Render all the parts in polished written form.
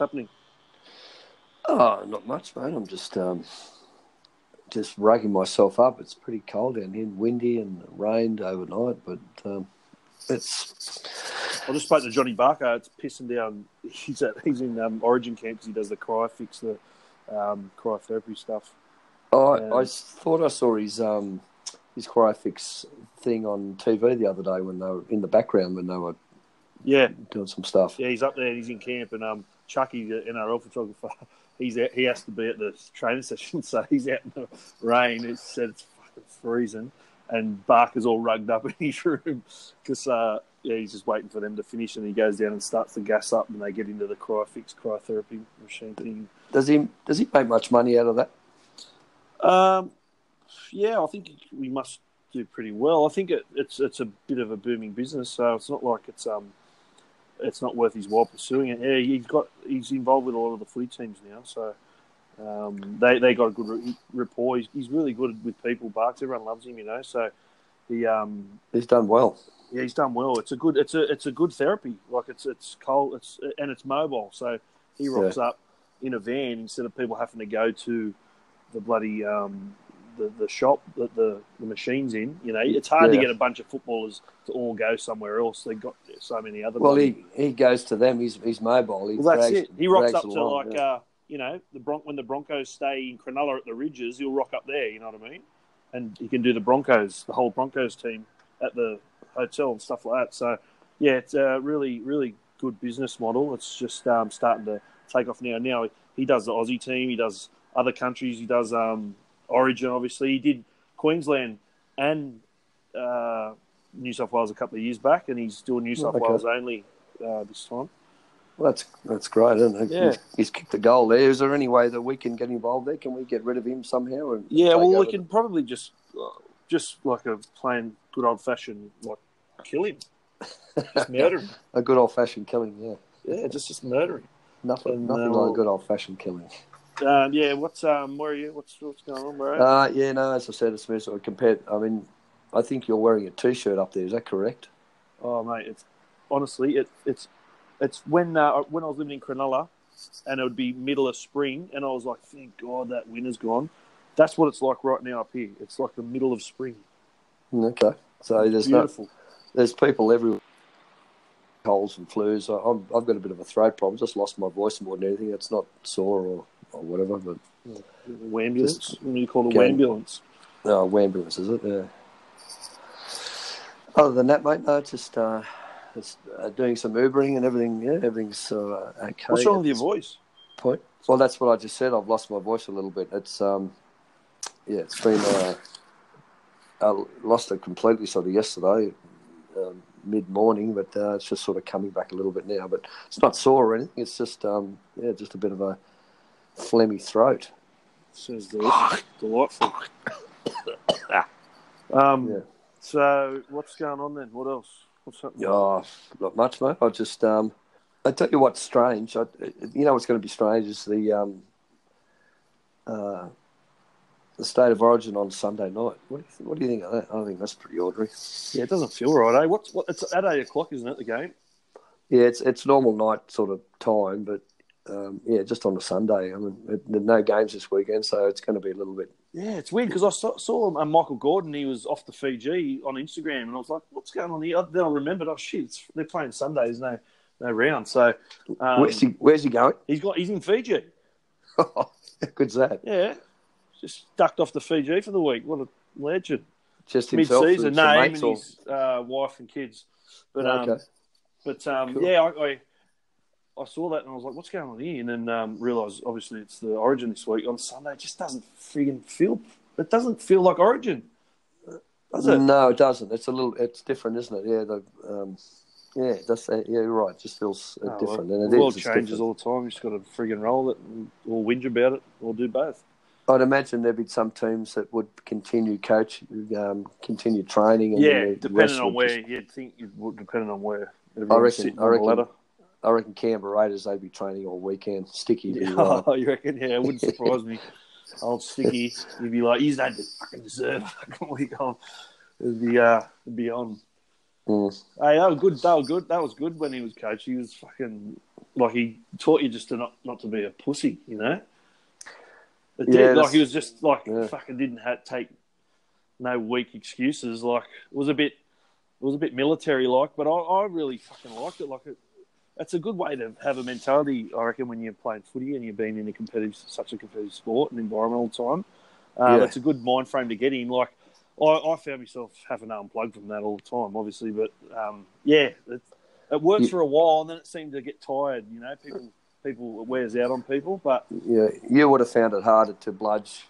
happening? Oh, not much, mate. I'm just raking myself up. It's pretty cold down here, windy and rained overnight, but it's... I just spoke to Johnny Barker. It's pissing down. He's in Origin camp because he does the cryofix, the cryotherapy stuff. I thought I saw his cryofix thing on TV the other day when they were in the background when they were doing some stuff. Yeah, he's up there and he's in camp. And Chucky, the NRL photographer, he has to be at the training session, so he's out in the rain. It said it's fucking freezing, and Barker's all rugged up in his room because he's just waiting for them to finish, and he goes down and starts the gas up, and they get into the cryotherapy machine thing. Does he make much money out of that? Yeah, I think we must do pretty well. I think it's a bit of a booming business, so it's not like it's not worth his while pursuing it. Yeah, he's involved with a lot of the footy teams now, so they got a good rapport. He's really good with people. Barks, everyone loves him, So he's done well. Yeah, he's done well. It's a good therapy. Like it's cold, and it's mobile. So he rocks up in a van instead of people having to go to the bloody the shop that the machine's in. It's hard to get a bunch of footballers to all go somewhere else. They've got so many other. Well, he goes to them. He's mobile. That's it. He rocks up to when the Broncos stay in Cronulla at the Ridges, he'll rock up there. You know what I mean? And he can do the whole Broncos team at the hotel and stuff like that. So yeah, it's a really, really good business model. It's just starting to take off now. Now he does the Aussie team. He does other countries. He does Origin, obviously. He did Queensland and New South Wales a couple of years back, and he's doing New South Wales only this time. Well, that's great, isn't it? Yeah. He's kicked a goal there. Is there any way that we can get involved there? Can we get rid of him somehow? We can probably just like a plain good old-fashioned, kill him. Just murder him. A good old-fashioned killing, yeah. Yeah, just murder him. Nothing like a good old-fashioned killing. What's where are you? What's going on, bro? As I said, it's sort of compared. I mean, I think you're wearing a T-shirt up there. Is that correct? Oh, mate, it's honestly it's when I was living in Cronulla, and it would be middle of spring, and I was like, thank God that winter's gone. That's what it's like right now up here. It's like the middle of spring. Okay, so it's beautiful. There's people everywhere. Colds and flus. I've got a bit of a throat problem. Just lost my voice more than anything. It's not sore or whatever, but Wambulance. What do you call it? Wambulance. No, wambulance, is it? Yeah. Other than that, mate, no, just doing some Ubering and everything. Yeah, everything's okay. What's wrong with your voice? Point. Well, that's what I just said. I've lost my voice a little bit. It's it's been I lost it completely sort of yesterday. Mid-morning, but it's just sort of coming back a little bit now. But it's not sore or anything. It's just just a bit of a phlegmy throat. Sounds delightful. So what's going on then? What else? What's happening? Oh, not much, mate. I just I tell you what's strange. What's going to be strange is the State of Origin on Sunday night. What do you think of that? I think that's pretty ordinary. Yeah, it doesn't feel right, eh? It's at 8 o'clock, isn't it, the game? Yeah, it's normal night sort of time, but just on a Sunday. I mean, there's no games this weekend, so it's going to be a little bit. Yeah, it's weird because I saw Michael Gordon. He was off the Fiji on Instagram, and I was like, "What's going on here?" Then I remembered, oh shit, they're playing Sunday. There's no round. So where's he going? He's in Fiji. How good's that? Yeah. Just ducked off to Fiji for the week. What a legend! Just himself, mid-season, him and his wife and kids. But cool. I saw that and I was like, "What's going on here?" And then realised obviously it's the Origin this week on Sunday. It just doesn't friggin' feel. It doesn't feel like Origin, does it? No, it doesn't. It's different, isn't it? Yeah, you're right. It just feels different. Well, and the world changes all the time. You just got to friggin' roll it, or whinge about it, or do both. I'd imagine there'd be some teams that would continue continue training. And depending on where you'd think you would, depending on where. I reckon Canberra Raiders, they'd be training all weekend. Sticky. You reckon? Yeah, it wouldn't surprise me. Old Sticky, you'd be like, he's had to fucking deserve a week off. It'd be on. Mm. Hey, that was good. That was good when he was coach. He was fucking Like, he taught you just to not to be a pussy, you know? It Yeah, did. Like, he was just, like, yeah. fucking didn't take no weak excuses. Like, it was a bit military-like, but I really fucking liked it. Like, that's a good way to have a mentality, I reckon, when you're playing footy and you've been in such a competitive sport and environment all the time. Yeah. It's a good mind frame to get in. Like, I found myself having to unplug from that all the time, obviously, but it works for a while, and then it seemed to get tired. You know, people it wears out on people. But yeah, you would have found it harder to bludge.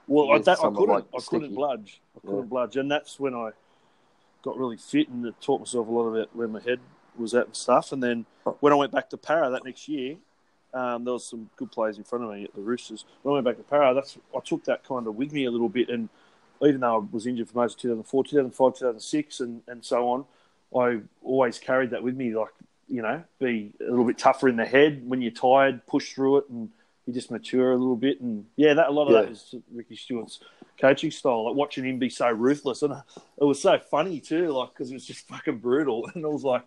Well, I couldn't. Like I couldn't bludge. And that's when I got really fit and taught myself a lot about where my head was at and stuff. And then when I went back to Para that next year, there was some good players in front of me at the Roosters. When I went back to Para, I took that kind of with me a little bit. And even though I was injured for most of 2004, 2005, 2006, and so on, I always carried that with me. Like, you know, be a little bit tougher in the head when you're tired, push through it, and you just mature a little bit. And a lot of that is Ricky Stewart's coaching style. Like, watching him be so ruthless, and it was so funny too. Like, because it was just fucking brutal, and I was like,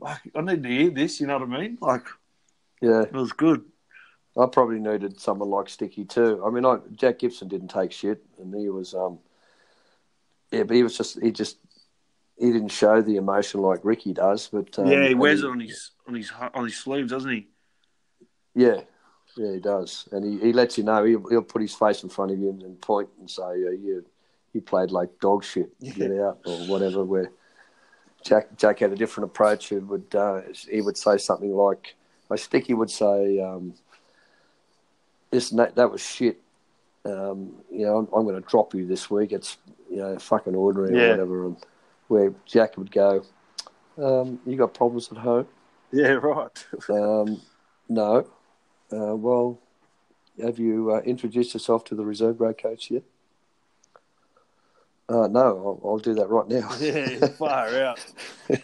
I need to hear this. You know what I mean? Like, yeah, it was good. I probably needed someone like Sticky too. I mean, Jack Gibson didn't take shit, and he was, but he didn't show the emotion like Ricky does. But he wears it on his sleeves, doesn't he? Yeah, he does, and he lets you know. He'll put his face in front of you and point and say, "You played like dog shit. Get out," or whatever. Where Jack had a different approach. He would say something like, Sticky would say, that was shit. I'm going to drop you this week. It's fucking ordinary or whatever." And where Jack would go, "You got problems at home?" Yeah, right. No. Well, have you introduced yourself to the reserve grade coach yet? No, I'll do that right now. Yeah, far out.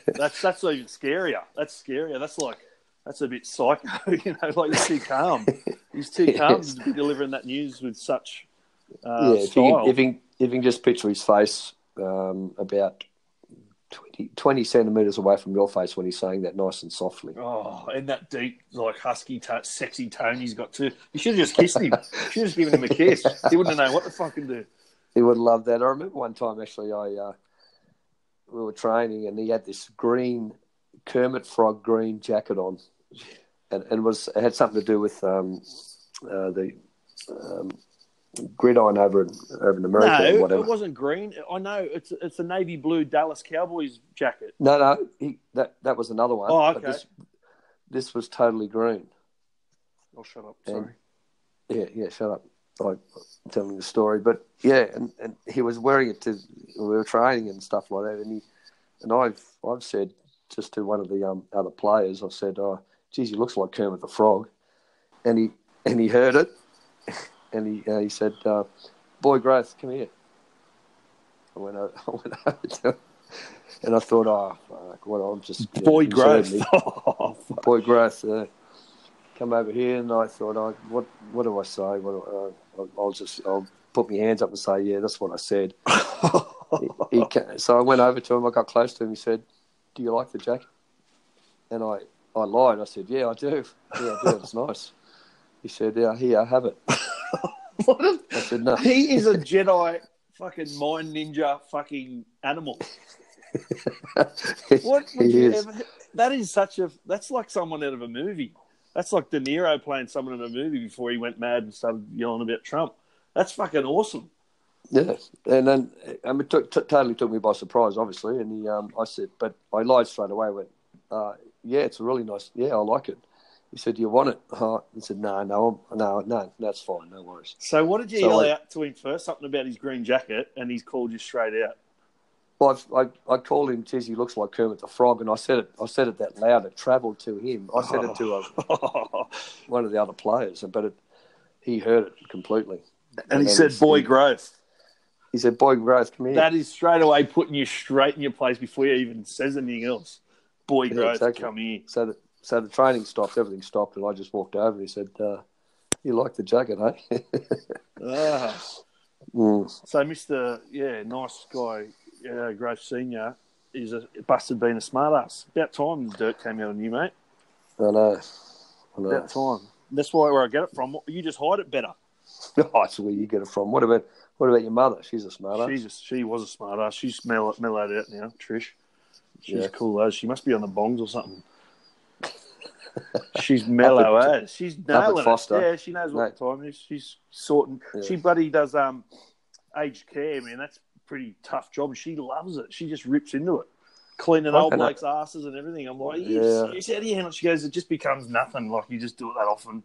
That's even scarier. That's scarier. That's a bit psycho. Like, he's too calm. He's too calm to be delivering that news with such style. If you can just picture his face about 20 centimetres away from your face when he's saying that nice and softly. Oh, and that deep, like, husky, sexy tone he's got too. You should have just kissed him. You should have just given him a kiss. He wouldn't have known what to fucking do. He would love that. I remember one time, actually, we were training and he had this green, Kermit Frog green jacket on. And it had something to do with the gridiron over in America or whatever. No, it wasn't green. I know it's a navy blue Dallas Cowboys jacket. No, that was another one. Oh, okay. But this was totally green. I'll shut up. Sorry. Yeah, shut up. I'm telling the story, but yeah, and he was wearing it we were training and stuff like that, and I've said just to one of the other players, I've said, "Oh, geez, he looks like Kermit the Frog," and he heard it. And he said, "Boy, Growth, come here." I went over to him, and I thought, "Oh, fuck, what? I'm just Boy Growth, Boy Growth, come over here." And I thought, what do I say? I'll put my hands up and say, "Yeah, that's what I said." So I went over to him. I got close to him. He said, "Do you like the jacket?" And I lied. I said, "Yeah, I do. Yeah, I do. It's nice." He said, "Yeah, here, I have it." I said, "No." He is a Jedi fucking mind ninja fucking animal. What would you ever? That's like someone out of a movie. That's like De Niro playing someone in a movie before he went mad and started yelling about Trump. That's fucking awesome. Yeah, and then it totally took me by surprise, obviously. And I said, but I lied straight away. I went, "Yeah, it's a really nice. Yeah, I like it." He said, "Do you want it?" I said, No, that's fine, no worries. So what did you yell out to him first? Something about his green jacket, and he's called you straight out. Well, I called him, "Geez, he looks like Kermit the Frog," and I said it that loud. It travelled to him. I said it to one of the other players, but he heard it completely. And he said, "Boy Growth." He said, "Boy Growth, come here." That is straight away putting you straight in your place before he even says anything else. Boy Growth, exactly. Come here. So the training stopped, everything stopped, and I just walked over and he said, "You like the jacket, eh?" So Mr. Nice guy, Grove Senior, is busted being a smart ass. About time the dirt came out on you, mate. I know. About time. That's where I get it from. You just hide it better. That's where you get it from. What about your mother? She's a smart ass. She was a smart ass. She's mellowed out now, Trish. She's cool as. She must be on the bongs or something. She's mellow as. She's nailing it. Yeah, she knows what the time is. She's sorting. Yeah. She bloody does aged care, man. That's a pretty tough job. And she loves it. She just rips into it. Cleaning old blokes' asses and everything. I'm like, serious out of your hand. She goes, it just becomes nothing. Like, you just do it that often.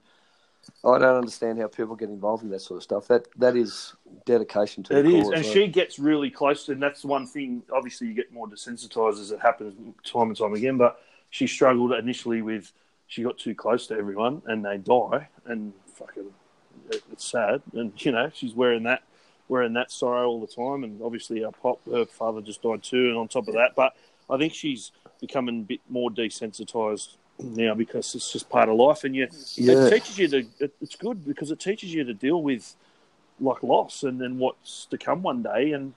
I don't understand how people get involved in that sort of stuff. That is dedication to the cause. It is, and she gets really close, and that's one thing. Obviously, you get more desensitised as it happens time and time again, but she struggled initially with, she got too close to everyone, and they die, and fucking, it's sad. And, you know, she's wearing that sorrow all the time, and obviously her father just died too, and on top of that, but I think she's becoming a bit more desensitised now because it's just part of life, and it teaches you to. It's good because it teaches you to deal with like loss and then what's to come one day, and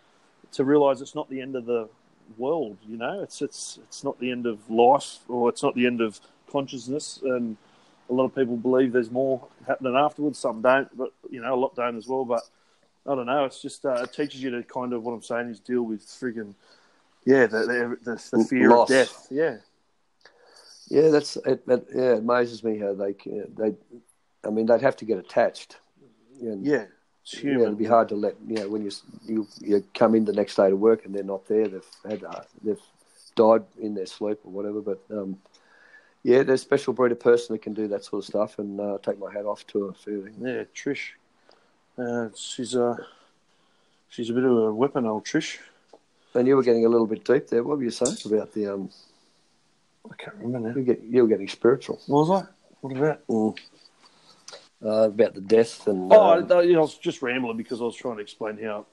to realise it's not the end of the world. You know, it's not the end of life, or it's not the end of consciousness. And a lot of people believe there's more happening afterwards. Some don't, but you know, a lot don't as well. But I don't know. It's just it teaches you to kind of, what I'm saying is, deal with friggin' the fear loss. Of death. Yeah. Yeah, it amazes me how they I mean, they'd have to get attached. And, it's human. Yeah, it'd be hard to let, when you come in the next day to work and they're not there, they've died in their sleep or whatever. But there's a special breed of person that can do that sort of stuff, and take my hat off to her feeling. Yeah, Trish. She's a bit of a weapon, old Trish. And you were getting a little bit deep there. What were you saying about the? I can't remember now. You were getting spiritual. Was I? What about? About the death and. I was just rambling because I was trying to explain how,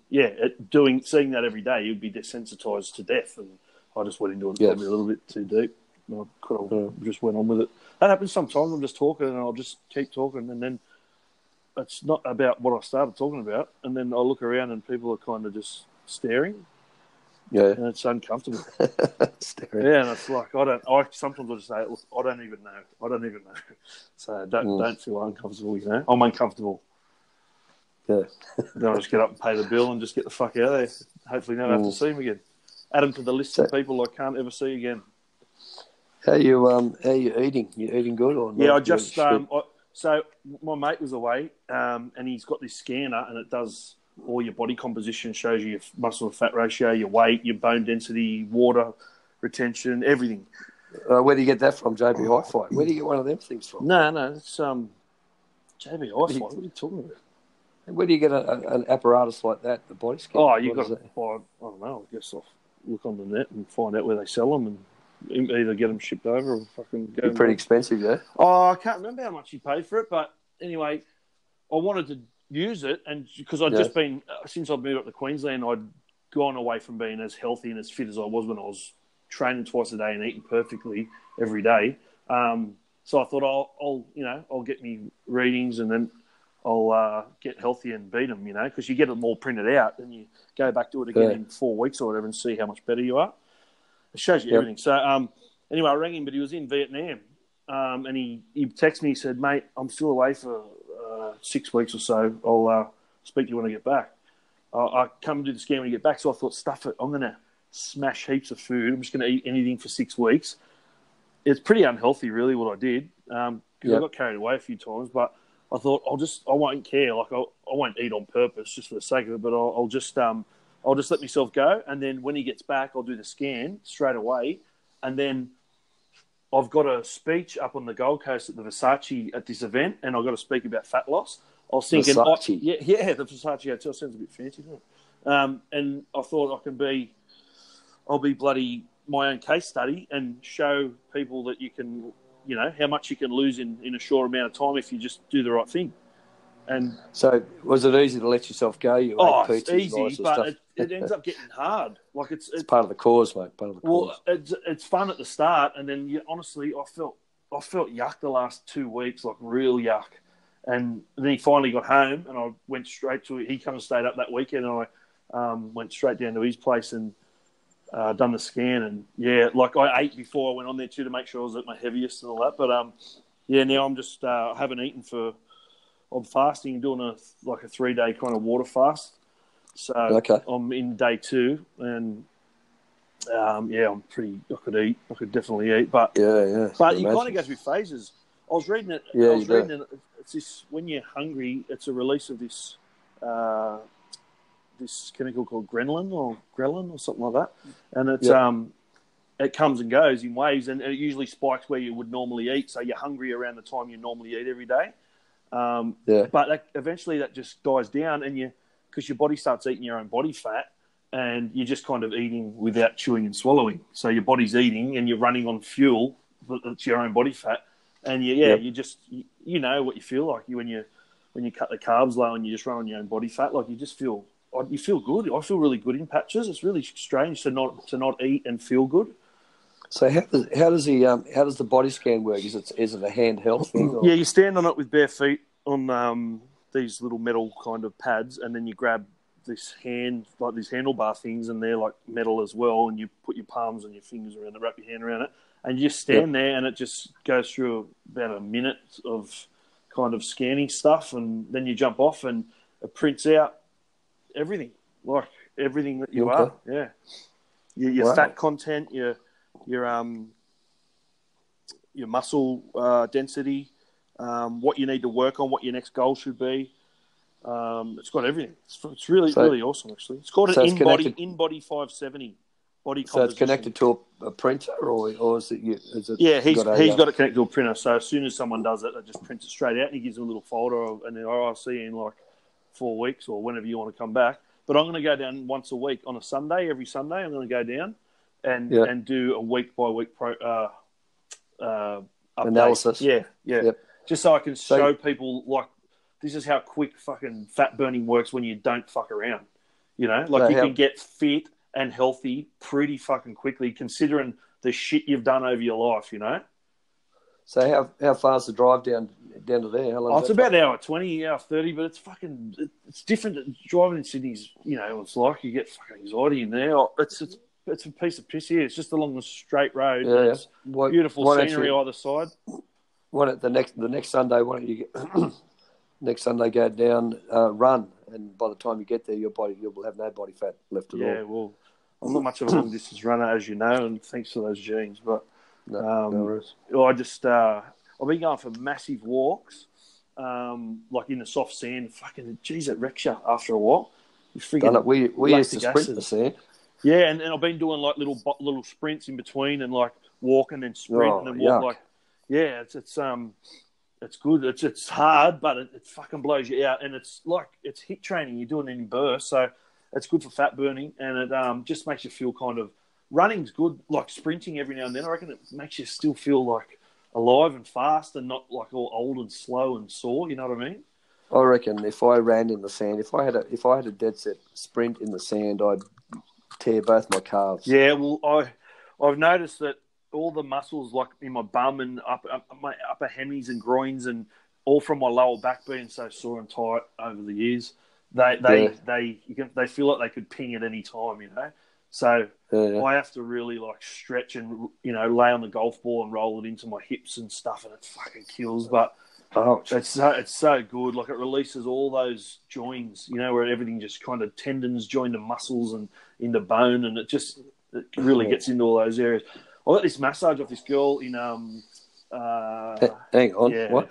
seeing that every day, you'd be desensitised to death, and I just went into it probably a little bit too deep. I could have just went on with it. That happens sometimes. I'm just talking, and I'll just keep talking, and then it's not about what I started talking about, and then I look around and people are kind of just staring. Yeah, and it's uncomfortable. Staring. Yeah, and it's like sometimes I just say, look, I don't even know. So don't feel uncomfortable. You know, I'm uncomfortable. Yeah. Then I just get up and pay the bill and just get the fuck out of there. Hopefully, never have to see him again. Add them to the list of people I can't ever see again. How you eating? You eating good or not? Yeah, I just so my mate was away, and he's got this scanner, and it does all your body composition, shows you your muscle to fat ratio, your weight, your bone density, water retention, everything. Where do you get that from, JB Hi-Fi? Where do you get one of them things from? No, it's JB Hi-Fi. What are you talking about? Where do you get an apparatus like that, the body scan? Oh, you've got to buy, I don't know, I guess I'll look on the net and find out where they sell them and either get them shipped over or fucking go. They're pretty expensive, yeah? Oh, I can't remember how much he paid for it, but anyway, I wanted to use it, and because I'd just been, since I've moved up to Queensland, I'd gone away from being as healthy and as fit as I was when I was training twice a day and eating perfectly every day. So I thought I'll get me readings and then I'll get healthy and beat them, because you get them all printed out and you go back to it again in 4 weeks or whatever and see how much better you are. It shows you everything. So anyway, I rang him, but he was in Vietnam, and he texted me. He said, "Mate, I'm still away for 6 weeks or so. I'll speak to you when I get back. I come and do the scan when I get back." So I thought, stuff it. I'm going to smash heaps of food. I'm just going to eat anything for 6 weeks. It's pretty unhealthy, really, what I did, because I got carried away a few times. But I thought I won't care. Like I won't eat on purpose just for the sake of it. But I'll just let myself go. And then when he gets back, I'll do the scan straight away. And then I've got a speech up on the Gold Coast at the Versace at this event, and I've got to speak about fat loss. I was thinking, Versace. The Versace Hotel sounds a bit fancy, doesn't it? And I thought I'll be bloody my own case study and show people that you can, how much you can lose in a short amount of time if you just do the right thing. And so, was it easy to let yourself go? It's easy, but it ends up getting hard. Like it's part of the cause, mate. Part of the cause. Well, it's fun at the start, and then honestly, I felt yuck the last 2 weeks, like real yuck. And then he finally got home, and I went straight to it. He come and stayed up that weekend, and I went straight down to his place and done the scan. And like I ate before I went on there too to make sure I was at my heaviest and all that. But Yeah, now I'm just I haven't eaten for. I'm fasting, doing a 3-day kind of water fast. So I'm in day 2, and I'm pretty. I could eat. I could definitely eat, but But you kind of go through phases. I was reading it. Yeah, it's this when you're hungry, it's a release of this this chemical called ghrelin or something like that, and it's it comes and goes in waves, and it usually spikes where you would normally eat. So you're hungry around the time you normally eat every day. But eventually that just dies down, and because your body starts eating your own body fat, and you're just kind of eating without chewing and swallowing. So your body's eating, and you're running on fuel that's your own body fat, and you just you know what you feel like when you cut the carbs low and you just run on your own body fat, like you feel good. I feel really good in patches. It's really strange to not eat and feel good. So how does the body scan work? Is it a handheld thing? Or? Yeah, you stand on it with bare feet on these little metal kind of pads, and then you grab these handlebar things, and they're like metal as well, and you put your palms and your fingers around it, wrap your hand around it, and you just stand there, and it just goes through about a minute of kind of scanning stuff, and then you jump off, and it prints out everything, like everything that you are. Yeah, your fat content, your muscle density, what you need to work on, what your next goal should be. It's got everything. It's really awesome, actually. It's called an in-body 570 body composition. So it's connected to a printer, or is it you? He's got it connected to a printer. So as soon as someone does it, they just print it straight out, and he gives them a little folder, and then I'll see you in like 4 weeks or whenever you want to come back. But I'm going to go down once a week on a Sunday. Every Sunday, I'm going to go down and do a week by week analysis. Yeah. Yep. Just so I can show people like this is how quick fucking fat burning works when you don't fuck around. You know, like can get fit and healthy pretty fucking quickly, considering the shit you've done over your life. You know. So how far is the drive down to there? How long it's about an hour 20, hour 30, but it's different. Driving in Sydney's, you know, it's like you get fucking anxiety in there. It's a piece of piss here. It's just along the straight road. Yeah. It's beautiful scenery either side. The next Sunday, why don't you get next Sunday go down, run, and by the time you get there, you will have no body fat left at all. Yeah, well, I'm not much of a long distance runner, as you know, and thanks to those genes. But no worries. I've been going for massive walks, like in the soft sand. Fucking, geez, it wrecks you after a while. We used to sprint in the sand. Yeah, and I've been doing like little sprints in between, and like walk and then sprint and then walk. Yuck. It's good. It's hard, but it fucking blows you out, and it's HIIT training. You're doing it in bursts, so it's good for fat burning, and it just makes you feel kind of. Running's good, like sprinting every now and then. I reckon it makes you still feel like alive and fast, and not like all old and slow and sore. You know what I mean? I reckon if I ran in the sand, if I had a dead set sprint in the sand, I'd tear both my calves. Yeah, well, I've noticed that all the muscles, like in my bum and my upper hemis and groins, and all from my lower back being so sore and tight over the years, they feel like they could ping at any time, you know. So I have to really like stretch and lay on the golf ball and roll it into my hips and stuff, and it fucking kills. But it's so good. Like it releases all those joins, where everything just kind of tendons join to muscles and into bone, and it really gets into all those areas. I got this massage off this girl in hang on, what?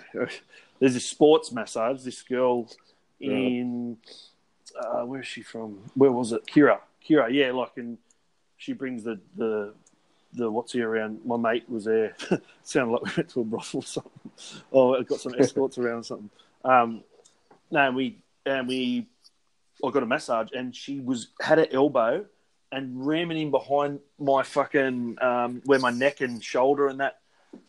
There's a sports massage. This girl in where is she from? Where was it? Kira, yeah, and she brings the what's here around. My mate was there. It sounded like we went to a brothel or something. Oh, I got some escorts around or something. I got a massage, and she had her elbow and ramming in behind my fucking where my neck and shoulder and that,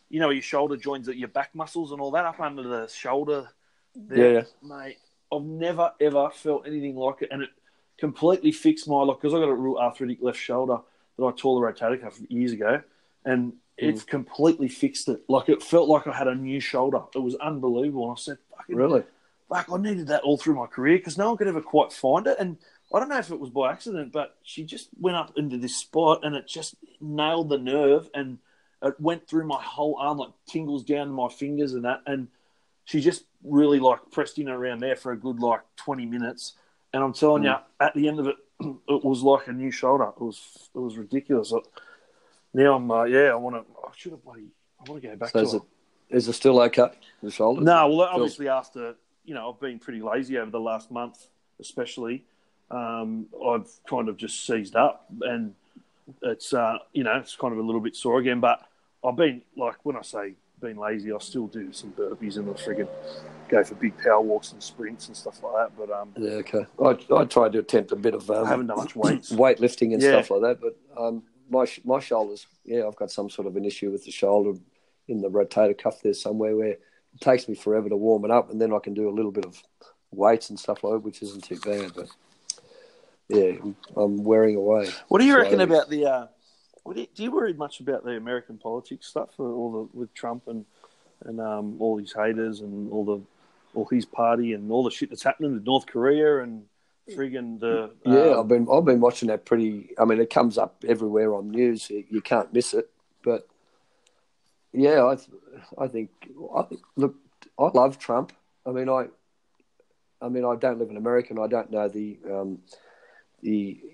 your shoulder joins, your back muscles and all that up under the shoulder. There, yeah, mate. I've never ever felt anything like it, and it completely fixed my because I got a real arthritic left shoulder that I tore the rotator cuff years ago, and it's completely fixed it. Like it felt like I had a new shoulder. It was unbelievable. And I said, really? Fuck, I needed that all through my career because no one could ever quite find it. And I don't know if it was by accident, but she just went up into this spot and it just nailed the nerve, and it went through my whole arm, like tingles down my fingers and that. And she just really like pressed in around there for a good like 20 minutes. And I'm telling you, at the end of it, it was like a new shoulder. It was ridiculous. Now I'm I want to go back to it. Is it still okay, the shoulder? No, well, obviously after, I've been pretty lazy over the last month, especially. I've kind of just seized up, and it's it's kind of a little bit sore again. But I've been, like, when I say being lazy, I still do some burpees and I friggin' go for big power walks and sprints and stuff like that. But yeah, okay. I tried to attempt a bit of I haven't done much weightlifting and stuff like that. But my shoulders, I've got some sort of an issue with the shoulder in the rotator cuff there somewhere, where it takes me forever to warm it up, and then I can do a little bit of weights and stuff like that, which isn't too bad. But yeah, I'm wearing away. What do you reckon about the? Do you worry much about the American politics stuff, with Trump and all his haters and all his party and all the shit that's happening with North Korea and friggin' the? I've been watching that pretty. I mean, it comes up everywhere on news. You can't miss it. But yeah, I think. Look, I love Trump. I mean, I don't live in America, and I don't know the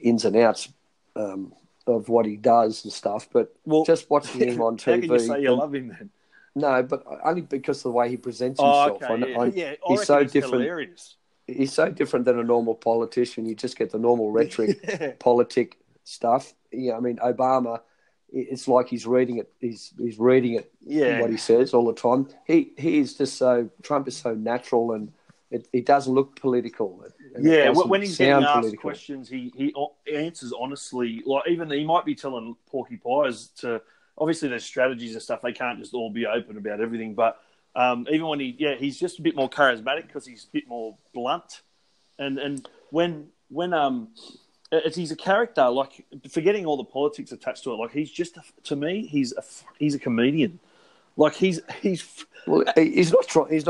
ins and outs of what he does and stuff. But just watching him on TV, how can you say you love him then? No, but only because of the way he presents himself. Okay, he's so different. Hilarious. He's so different than a normal politician. You just get the normal rhetoric, politic stuff. Yeah, I mean, Obama. It's like he's reading it. He's reading it. Yeah. What he says all the time. He is just so. Trump is so natural, and he doesn't look political. When he's getting asked questions, he answers honestly. Like, even he might be telling porky pies to. Obviously, there's strategies and stuff. They can't just all be open about everything. But even when he's just a bit more charismatic because he's a bit more blunt. And when he's a character, like, forgetting all the politics attached to it. Like, he's just to me, he's a comedian. Like, he's well, he's not trying to be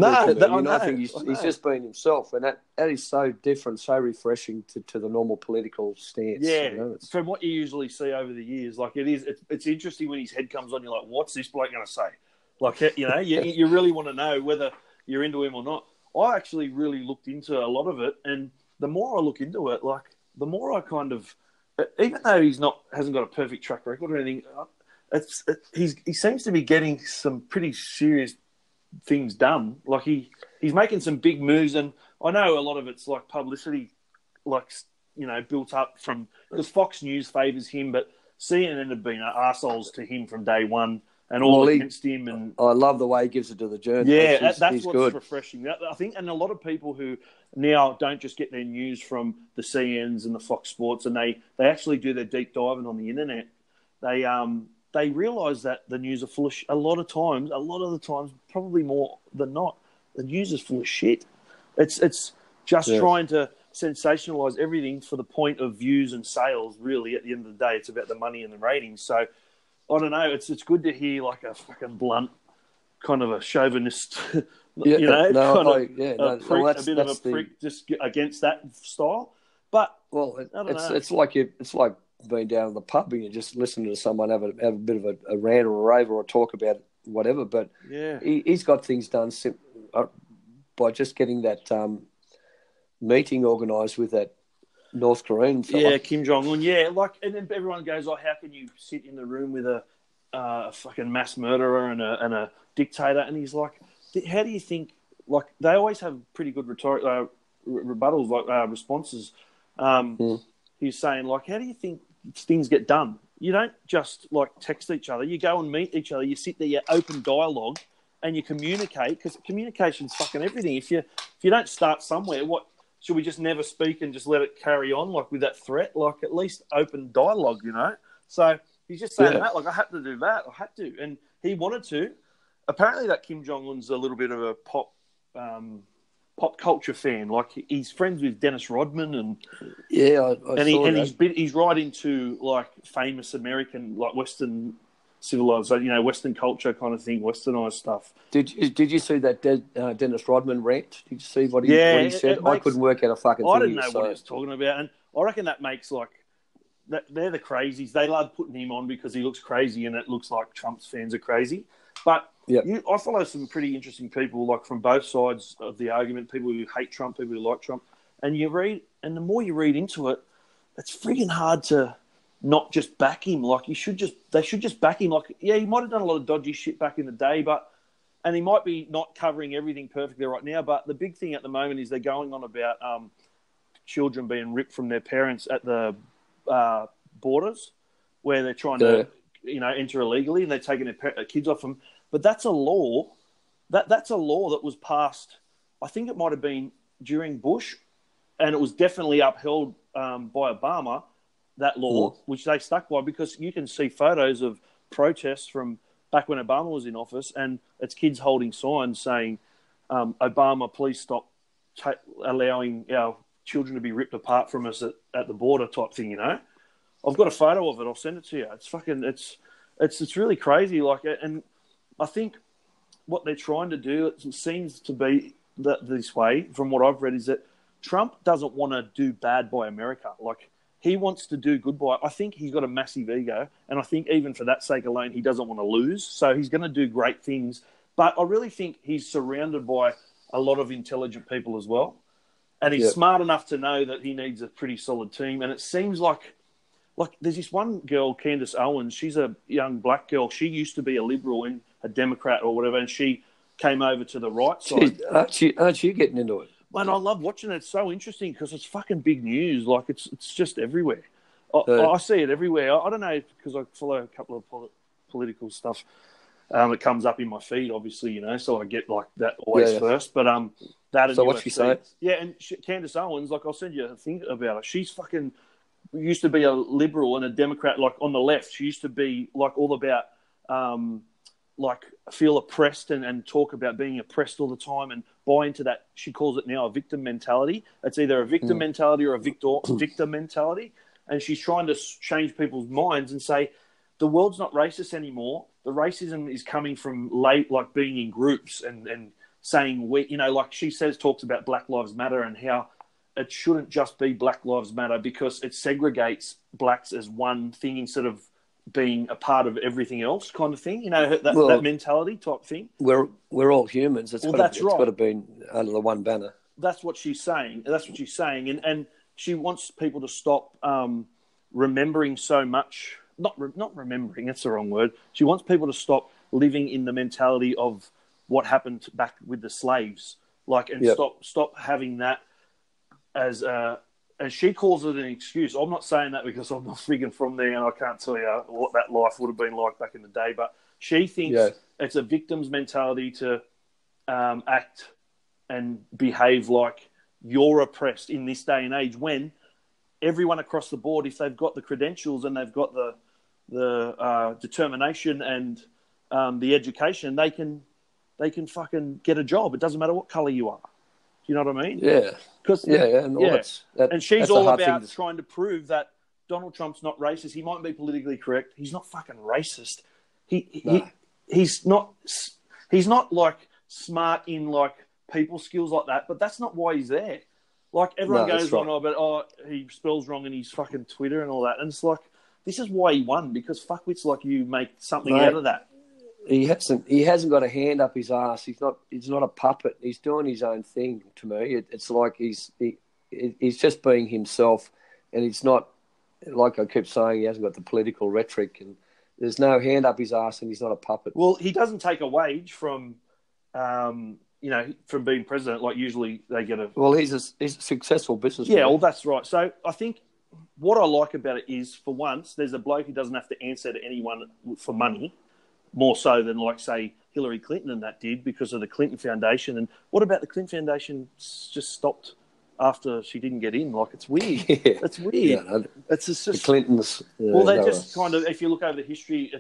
a comedian. I think he's just being himself, and that is so different, so refreshing to the normal political stance. Yeah, from what you usually see over the years, like it's interesting when his head comes on. You're like, what's this bloke going to say? Like, you really want to know whether you're into him or not. I actually really looked into a lot of it, and the more I look into it, like, the more I kind of, even though hasn't got a perfect track record or anything. He seems to be getting some pretty serious things done. Like, he's making some big moves, and I know a lot of it's like publicity, like, built up from, because Fox News favours him, but CNN have been arseholes to him from day one and all against him. And I love the way he gives it to the journalists. Yeah, that's what's good. refreshing. I think, and a lot of people who now don't just get their news from the CNs and the Fox Sports, and they actually do their deep diving on the internet. They realise that the news are full of a lot of the times, probably more than not, the news is full of shit. It's just trying to sensationalise everything for the point of views and sales. Really, at the end of the day, it's about the money and the ratings. So, I don't know. It's good to hear, like, a fucking blunt, kind of a chauvinist, a bit of a prick just against that style. But it's like being down at the pub and you just listen to someone have a bit of a rant or a rave or a talk about whatever. But he's got things done by just getting that meeting organised with that North Korean fella. Yeah, Kim Jong-un. Yeah, like, and then everyone goes, "Oh, how can you sit in the room with a fucking mass murderer and a dictator?" And he's like, "How do you think?" Like, they always have pretty good rebuttals, like responses. He's saying, like, how do you think things get done? You don't just, like, text each other. You go and meet each other. You sit there, you open dialogue, and you communicate, because communication's fucking everything. If you don't start somewhere, what should we just never speak and just let it carry on, like, with that threat? Like, at least open dialogue, So he's just saying that, like, I had to do that. I had to, and he wanted to. Apparently, that Kim Jong-un's a little bit of a pop culture fan. Like, he's friends with Dennis Rodman, and he's right into, like, famous American, like, Western civilized, Western culture kind of thing, Westernized stuff. Did you see that Dennis Rodman rant? Did you see what he said? I couldn't work out a fucking thing. I didn't know what he was talking about, and I reckon that makes, like, they're the crazies. They love putting him on because he looks crazy, and it looks like Trump's fans are crazy. But I follow some pretty interesting people, like from both sides of the argument. People who hate Trump, people who like Trump, and you read, and the more you read into it, it's friggin' hard to not just back him. Like they should just back him. Like, yeah, he might have done a lot of dodgy shit back in the day, and he might be not covering everything perfectly right now. But the big thing at the moment is they're going on about children being ripped from their parents at the borders, where they're trying to, enter illegally, and they're taking their kids off them. But that's a law. That's a law that was passed. I think it might have been during Bush, and it was definitely upheld by Obama. That law, which they stuck by, because you can see photos of protests from back when Obama was in office, and it's kids holding signs saying, "Obama, please stop allowing our children to be ripped apart from us at the border," type thing. You know, I've got a photo of it. I'll send it to you. It's fucking. It's really crazy. Like, and I think what they're trying to do, it seems to be this way, from what I've read, is that Trump doesn't want to do bad by America. Like, he wants to do good by. I think he's got a massive ego, and I think even for that sake alone, he doesn't want to lose. So he's going to do great things. But I really think he's surrounded by a lot of intelligent people as well, and he's smart enough to know that he needs a pretty solid team. And it seems like there's this one girl, Candace Owens. She's a young black girl. She used to be a Liberal and a Democrat or whatever, and she came over to the right side. Aren't you getting into it? Man, I love watching it. It's so interesting because it's fucking big news. Like, it's just everywhere. I see it everywhere. I don't know, because I follow a couple of political stuff. It comes up in my feed, obviously, so I get like that always first. But that and so what's she saying? Yeah, and Candace Owens, like, I'll send you a thing about her. She's fucking used to be a Liberal and a Democrat, like on the left. She used to be like all about like feel oppressed and talk about being oppressed all the time and buy into that. She calls it now a victim mentality. It's either a victim mentality or a victor mentality. And she's trying to change people's minds and say, the world's not racist anymore. The racism is coming from like being in groups and saying, like she talks about Black Lives Matter and how it shouldn't just be Black Lives Matter because it segregates blacks as one thing instead of being a part of everything else, kind of thing. That mentality type thing. We're all humans. It's got to be under the one banner. That's what she's saying. And she wants people to stop remembering so much. Not remembering. That's the wrong word. She wants people to stop living in the mentality of what happened back with the slaves, stop having that as and she calls it an excuse. I'm not saying that because I'm not frigging from there and I can't tell you what that life would have been like back in the day. But she thinks it's a victim's mentality to act and behave like you're oppressed in this day and age, when everyone across the board, if they've got the credentials and they've got the determination and the education, they can fucking get a job. It doesn't matter what colour you are. Do you know what I mean? Yeah. And she's all about trying to prove that Donald Trump's not racist. He might be politically correct. He's not fucking racist. He's not like smart in like people skills like that, but that's not why he's there. Like everyone goes on, he spells wrong in his fucking Twitter and all that. And it's like, this is why he won, because fuckwits like you make something out of that. He hasn't got a hand up his ass. He's not a puppet. He's doing his own thing. To me, it's like he's just being himself, and it's not like I keep saying. He hasn't got the political rhetoric, and there's no hand up his ass, and he's not a puppet. Well, he doesn't take a wage from from being president. Like usually they get a. Well, he's a successful businessman. Yeah, well, that's right. So I think what I like about it is, for once, there's a bloke who doesn't have to answer to anyone for money. More so than, like, say, Hillary Clinton and that did, because of the Clinton Foundation. And what about the Clinton Foundation just stopped after she didn't get in? Like, it's weird. Yeah. It's weird. Yeah, it's just the Clintons. They just kind of, if you look over the history,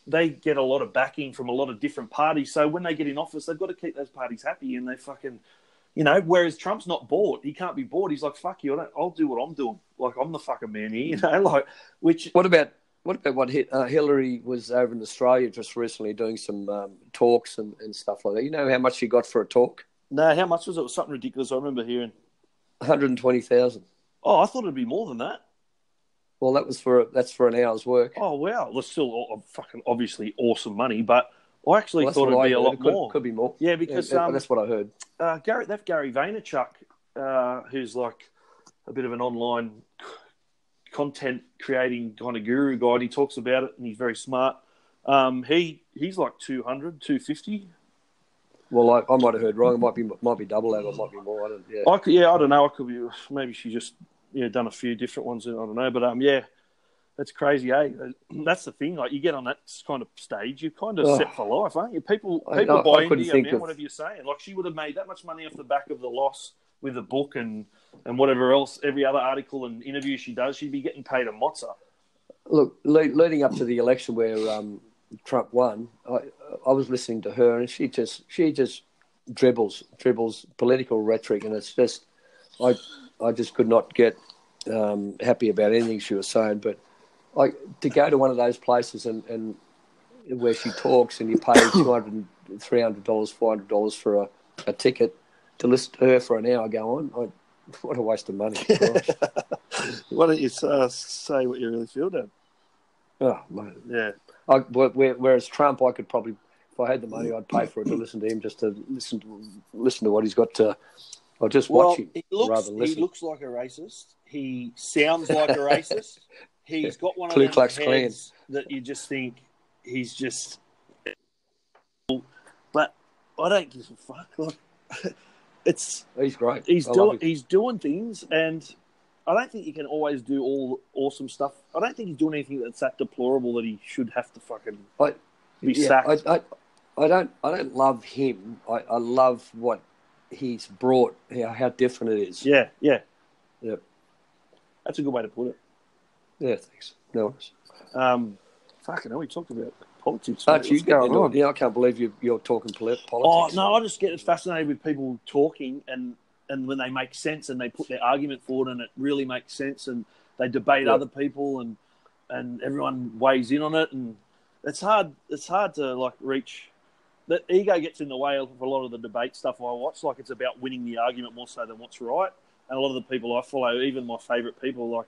they get a lot of backing from a lot of different parties. So when they get in office, they've got to keep those parties happy, and they fucking, whereas Trump's not bored. He can't be bored. He's like, fuck you, I'll do what I'm doing. Like, I'm the fucking man here, What about what Hillary was over in Australia just recently doing some talks and stuff like that? You know how much she got for a talk? No, how much was it? It was something ridiculous. I remember hearing 120,000. Oh, I thought it'd be more than that. Well, that's for an hour's work. Oh, wow. Well, still fucking obviously awesome money, but I actually Well, that's thought what it'd I be a heard. lot It more. could be more. Yeah, because that's what I heard. Gary Vaynerchuk, who's like a bit of an online content creating kind of guru guy, and he talks about it, and he's very smart. He's like 200, 250. Well, I might have heard wrong. It might be double that, or might be more. I don't know. I could be. Maybe she just done a few different ones. I don't know, but yeah, that's crazy, eh? That's the thing. Like you get on that kind of stage, you're kind of set for life, aren't you? People buy into you, man. Whatever you're saying. Like she would have made that much money off the back of the loss with the book and whatever else. Every other article and interview she does, she'd be getting paid a mozza. Look, leading up to the election where Trump won, I was listening to her, and she just dribbles political rhetoric, and it's just I just could not get happy about anything she was saying. But to go to one of those places and where she talks, and you pay $200, $300, $400 for a ticket to listen to her for an hour go on, what a waste of money. Why don't you say what you really feel, Dan? Oh, mate. Yeah. Whereas Trump, I could probably, if I had the money, I'd pay for it to listen to him, just to listen to what he's got to. I'll just watch him rather than listen. He looks like a racist. He sounds like a racist. He's got one of Ku those Klux heads that you just think he's just. But I don't give a fuck. Like, he's great. He's doing things, and I don't think you can always do all awesome stuff. I don't think he's doing anything that's that deplorable that he should have to fucking be sacked. I don't love him. I love what he's brought. How different it is. Yeah. Yep. That's a good way to put it. Yeah, thanks. No worries. Fucking hell, we talked about politics. You going on? Yeah, I can't believe you're talking politics. Oh no, I just get fascinated with people talking and when they make sense and they put their argument forward and it really makes sense and they debate other people and everyone weighs in on it, and it's hard to like reach. That ego gets in the way of a lot of the debate stuff I watch. Like it's about winning the argument more so than what's right. And a lot of the people I follow, even my favourite people, like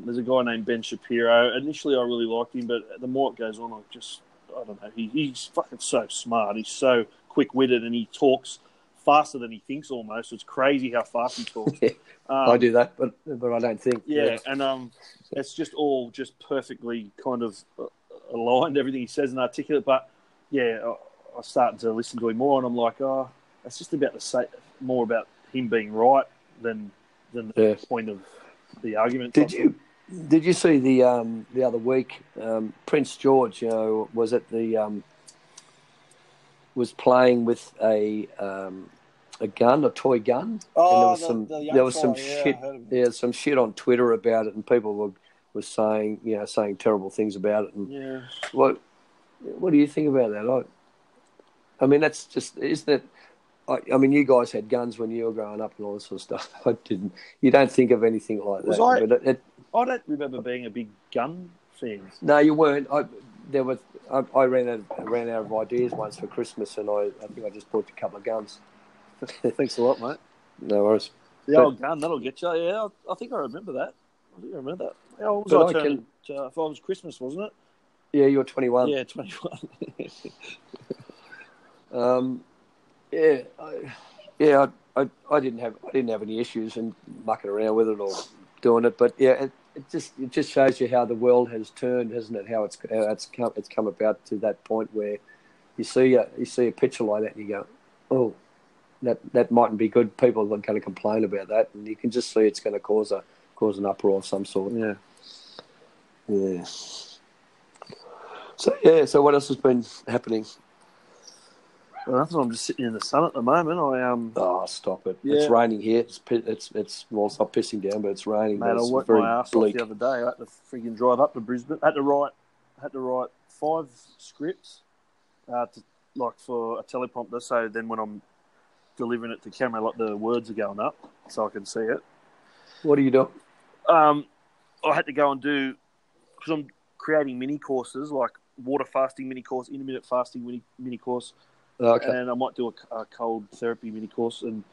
there's a guy named Ben Shapiro. Initially, I really liked him, but the more it goes on, I don't know. He's fucking so smart. He's so quick-witted, and he talks faster than he thinks almost. It's crazy how fast he talks. I do that, but I don't think. Yeah, and it's just all just perfectly kind of aligned, everything he says and articulate. But, yeah, I started to listen to him more, and I'm like, it's just about to say more about him being right than the point of the argument. Did you see the other week Prince George? Was at the was playing with a gun, a toy gun. Oh, and there was some shit. Yeah, some shit on Twitter about it, and people were saying terrible things about it. And what do you think about that? I mean, that's just, isn't it? I mean, you guys had guns when you were growing up and all this sort of stuff. I didn't. You don't think of anything like that. I don't remember being a big gun fan. No, you weren't. I ran out of ideas once for Christmas, and I think I just bought a couple of guns. Thanks a lot, mate. No worries. Old gun, that'll get you. Yeah, I think I remember that. How old was I turning? If I was Christmas, wasn't it? Yeah, you were 21. Yeah, 21. I didn't have any issues in mucking around with it or doing it, but yeah, it just shows you how the world has turned, hasn't it? How it's come about to that point where you see a picture like that and you go, oh, that mightn't be good. People are going to complain about that, and you can just see it's going to cause an uproar of some sort. Yeah. So what else has been happening? Well, nothing. I'm just sitting in the sun at the moment. Oh, stop it! Yeah. It's raining here. It's well, it's not pissing down, but it's raining. Mate, I worked my ass off the other day. I had to freaking drive up to Brisbane. I had to write 5 scripts, for a teleprompter. So then when I'm delivering it to camera, like the words are going up, so I can see it. What are you doing? I had to go and do, because I'm creating mini courses like water fasting mini course, intermittent fasting mini course. Okay. And I might do a cold therapy mini course, and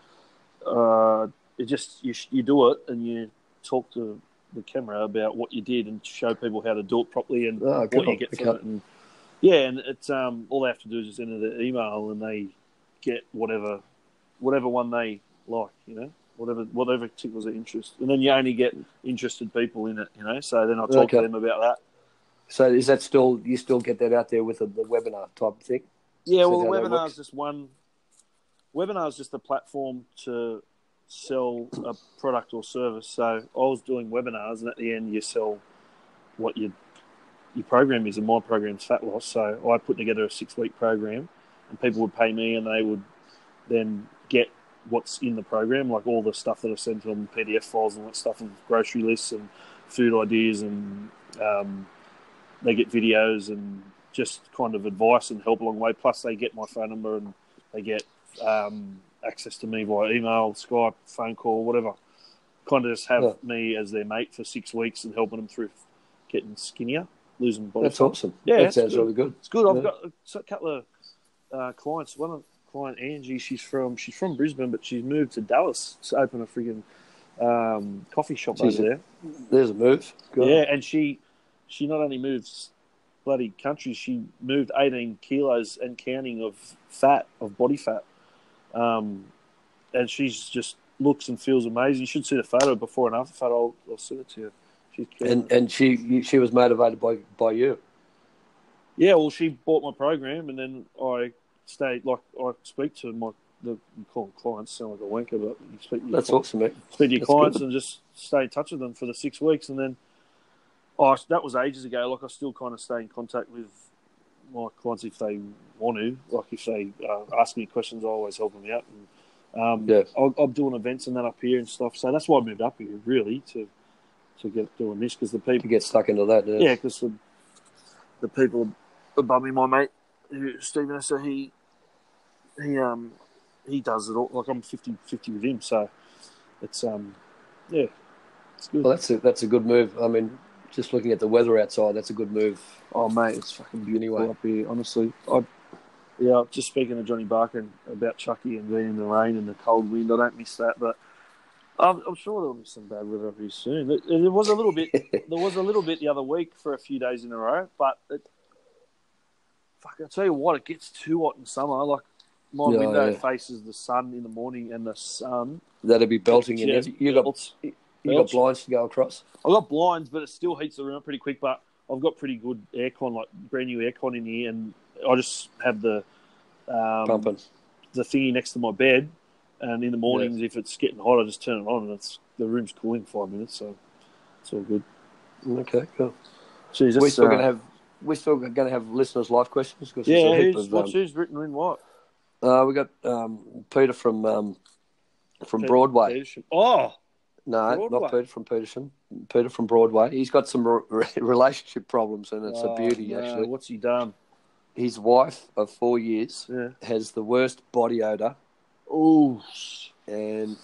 it just you do it and you talk to the camera about what you did and show people how to do it properly and Oh, what cool. you get from it. And and it's all they have to do is just enter the email and they get whatever one they like, whatever tickles their interest. And then you only get interested people in it, So then I'll talk to them about that. So is that still, you still get that out there with the webinar type thing? Yeah, well, the webinar is just one. Webinar is just a platform to sell a product or service. So I was doing webinars, and at the end you sell what your program is, and my program's fat loss. So I put together a 6-week program, and people would pay me, and they would then get what's in the program, like all the stuff that I sent to them, PDF files and all that stuff, and grocery lists and food ideas, and they get videos and just kind of advice and help along the way. Plus, they get my phone number and they get access to me via email, Skype, phone call, whatever. Kind of just have me as their mate for 6 weeks and helping them through getting skinnier, losing body. That's awesome. Yeah, that sounds really good. It's good. I've got a couple of clients. One client, Angie, she's from Brisbane, but she's moved to Dallas to open a friggin' coffee shop over there. There's a move. Good. Yeah, and she not only moves bloody countries, she moved 18 kilos and counting of body fat. And she's just looks and feels amazing. You should see the photo before and after photo. I'll send it to you. She's and she was motivated by you. Yeah, well, she bought my program, and then I stayed. Like I speak to you call them clients. Sound like a wanker, but you speak. To That's awesome, mate. Speak to your clients and just stay in touch with them for the 6 weeks, and then. That was ages ago. Like, I still kind of stay in contact with my clients if they want to. Like, if they ask me questions, I always help them out. And, I'm doing events and that up here and stuff. So that's why I moved up here, really, to get doing this, because the people... To get stuck into that, yeah. Yeah, because the people above me, my mate, Stephen, so he does it all. Like, I'm 50-50 with him. So it's, it's good. Well, that's a good move. I mean... Just looking at the weather outside, that's a good move. Oh, mate, it's fucking beautiful up here, honestly. Just speaking to Johnny Barker about Chucky and being in the rain and the cold wind, I don't miss that, but I'm sure there'll be some bad weather up here soon. There was a little bit the other week for a few days in a row, but I'll tell you what, it gets too hot in summer. Like, my window faces the sun in the morning, and the sun... That'd be belting in it. You got blinds to go across? I've got blinds, but it still heats the room up pretty quick. But I've got pretty good aircon, like brand new aircon in here, and I just have the pumping the thingy next to my bed. And in the mornings, if it's getting hot, I just turn it on, and the room's cooling in 5 minutes, so it's all good. Okay, cool. Jesus, we're still going to have listeners' live questions. Who's written in what? We got Peter from Broadway. Peterson. Oh. No, Broadway. Not Peter from Peterson. Peter from Broadway. He's got some relationship problems, and it's a beauty, actually. What's he done? His wife of 4 years has the worst body odour. Ooh. And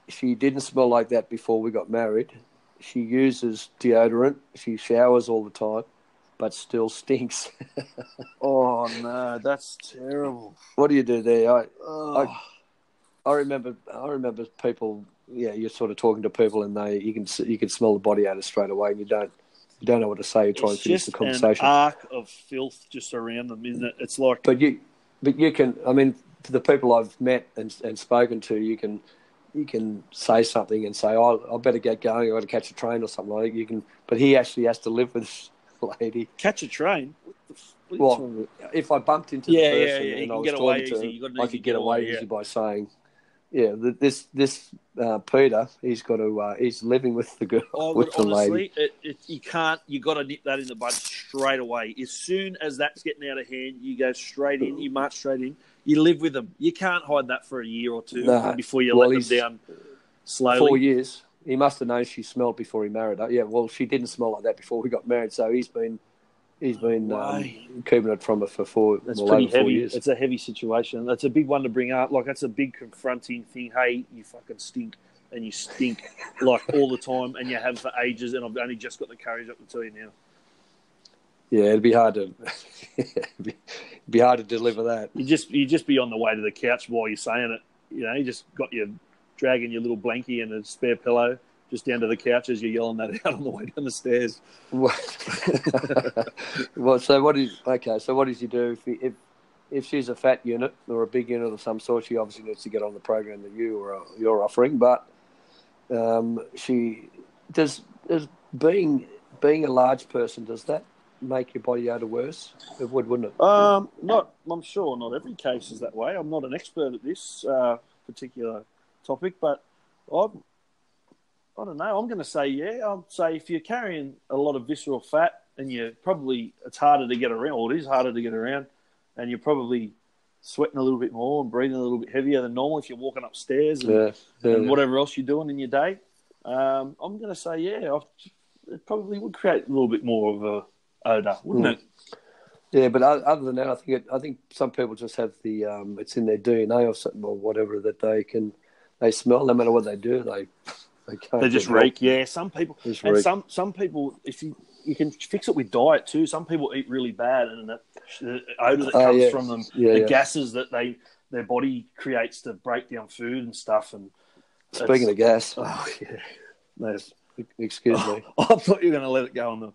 she didn't smell like that before we got married. She uses deodorant. She showers all the time, but still stinks. Oh, no, that's terrible. What do you do there? I remember people... Yeah, you're sort of talking to people, and you can smell the body odor straight away, and you don't know what to say. You try and finish the conversation. It's just an arc of filth just around them, isn't it? It's like, but you can. I mean, for the people I've met and spoken to, you can say something and say, "Oh, I better get going. I got to catch a train or something like that." You can, but he actually has to live with this lady. Catch a train. Well, if I bumped into the person and I was talking to him, I could get away easy by saying. Yeah, this Peter, he's living with the girl, with the lady. You can't. You got to nip that in the bud straight away. As soon as that's getting out of hand, you go straight in. You march straight in. You live with them. You can't hide that for a year or two before you let them down slowly. 4 years. He must have known she smelled before he married her. Yeah, well, she didn't smell like that before we got married, so he's been keeping it from her for That's pretty heavy. 4 years. It's a heavy situation. That's a big one to bring up. Like, that's a big confronting thing. Hey, you fucking stink, and you stink like all the time, and you have for ages. And I've only just got the courage up to tell you now. Yeah, it'd be hard to deliver that. You just be on the way to the couch while you're saying it. You know, you just got your dragging your little blankie and a spare pillow, just down to the couch as you're yelling that out on the way down the stairs. Well, so what does he do if she's a fat unit or a big unit of some sort? She obviously needs to get on the program that you're offering, but she does being a large person, does that make your body odor worse? It would, wouldn't it? I'm sure not every case is that way. I'm not an expert at this particular topic, but I don't know. I'm going to say, I'll say if you're carrying a lot of visceral fat and it's harder to get around, or it is harder to get around, and you're probably sweating a little bit more and breathing a little bit heavier than normal if you're walking upstairs and whatever else you're doing in your day, I'm going to say, it probably would create a little bit more of a odour, wouldn't it? Yeah, but other than that, I think some people just have the it's in their DNA or something or whatever that they smell no matter what they do. They can't. They just reek. Yeah, some people some people, if you can fix it with diet too. Some people eat really bad, and the odour that comes from them, gases that their body creates to break down food and stuff. And speaking of gas, excuse me, I thought you were going to let it go on the